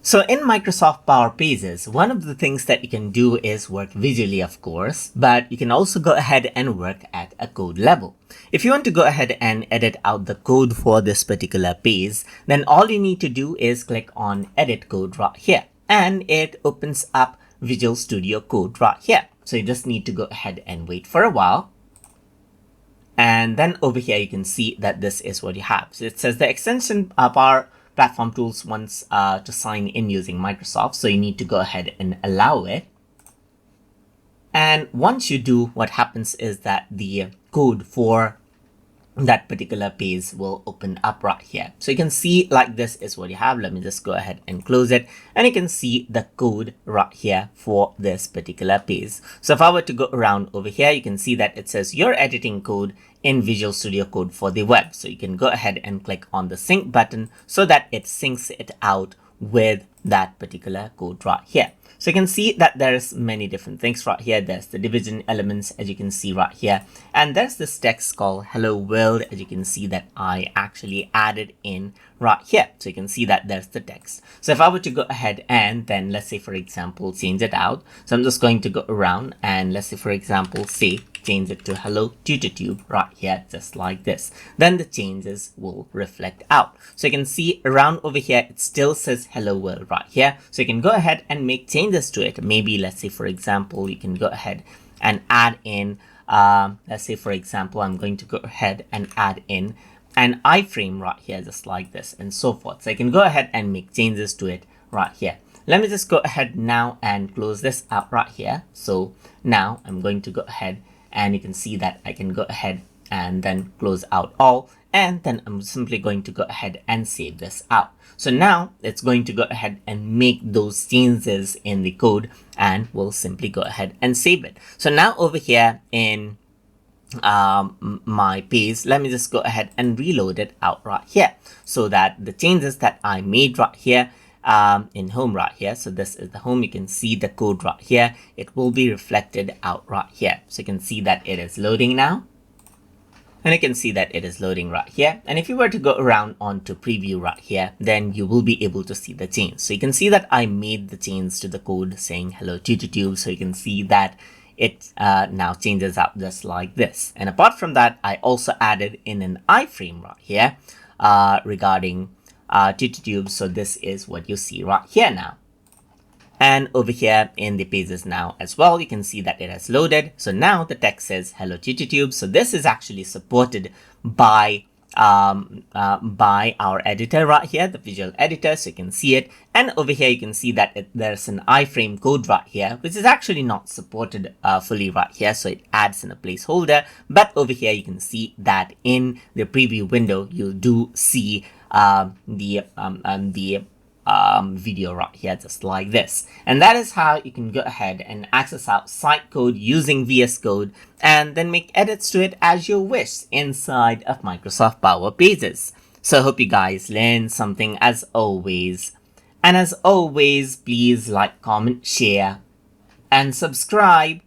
So in Microsoft Power Pages, one of the things that you can do is work visually, of course, but you can also go ahead and work at a code level. If you want to go ahead and edit out the code for this particular page, then all you need to do is click on Edit Code right here, and it opens up Visual Studio Code right here. So you just need to go ahead and wait for a while. And then over here, you can see that this is what you have. So it says the extension Power Platform Tools wants to sign in using Microsoft. So you need to go ahead and allow it. And once you do, what happens is that the code for that particular page will open up right here. So you can see like this is what you have. Let me just go ahead and close it. And you can see the code right here for this particular page. So if I were to go around over here, you can see that it says you're editing code in Visual Studio Code for the web. So you can go ahead and click on the sync button so that it syncs it out with that particular code right here. So you can see that there's many different things right here. There's the division elements, as you can see right here. And there's this text called Hello World, as you can see that I actually added in right here. So you can see that there's the text. So if I were to go ahead and then let's say, for example, change it out. So I'm just going to go around and let's say, for example, say, change it to Hello TutorTube right here, just like this. Then the changes will reflect out. So you can see around over here, it still says Hello World right here. So you can go ahead and make changes to it. Maybe let's say, for example, you can go ahead and add in, let's say, for example, I'm going to go ahead and add in an iframe right here, just like this and so forth. So I can go ahead and make changes to it right here. Let me just go ahead now and close this out right here. So now I'm going to go ahead and you can see that I can go ahead and then close out all. And then I'm simply going to go ahead and save this out. So now it's going to go ahead and make those changes in the code and we'll simply go ahead and save it. So now over here in my page, let me just go ahead and reload it out right here so that the changes that I made right here in home right here. So this is the home. You can see the code right here. It will be reflected out right here. So you can see that it is loading now. And you can see that it is loading right here. And if you were to go around onto preview right here, then you will be able to see the change. So you can see that I made the change to the code saying Hello TutorTube. So you can see that it now changes out just like this. And apart from that, I also added in an iframe right here regarding TutorTube. So this is what you see right here now. And over here in the pages now as well, you can see that it has loaded. So now the text says Hello TutorTube. So this is actually supported by our editor right here, the visual editor. So you can see it. And over here, you can see that there's an iframe code right here, which is actually not supported fully right here. So it adds in a placeholder. But over here, you can see that in the preview window, you do see the video right here, just like this. And that is how you can go ahead and access out site code using VS Code and then make edits to it as you wish inside of Microsoft Power Pages. So I hope you guys learned something as always. And as always, please like, comment, share, and subscribe.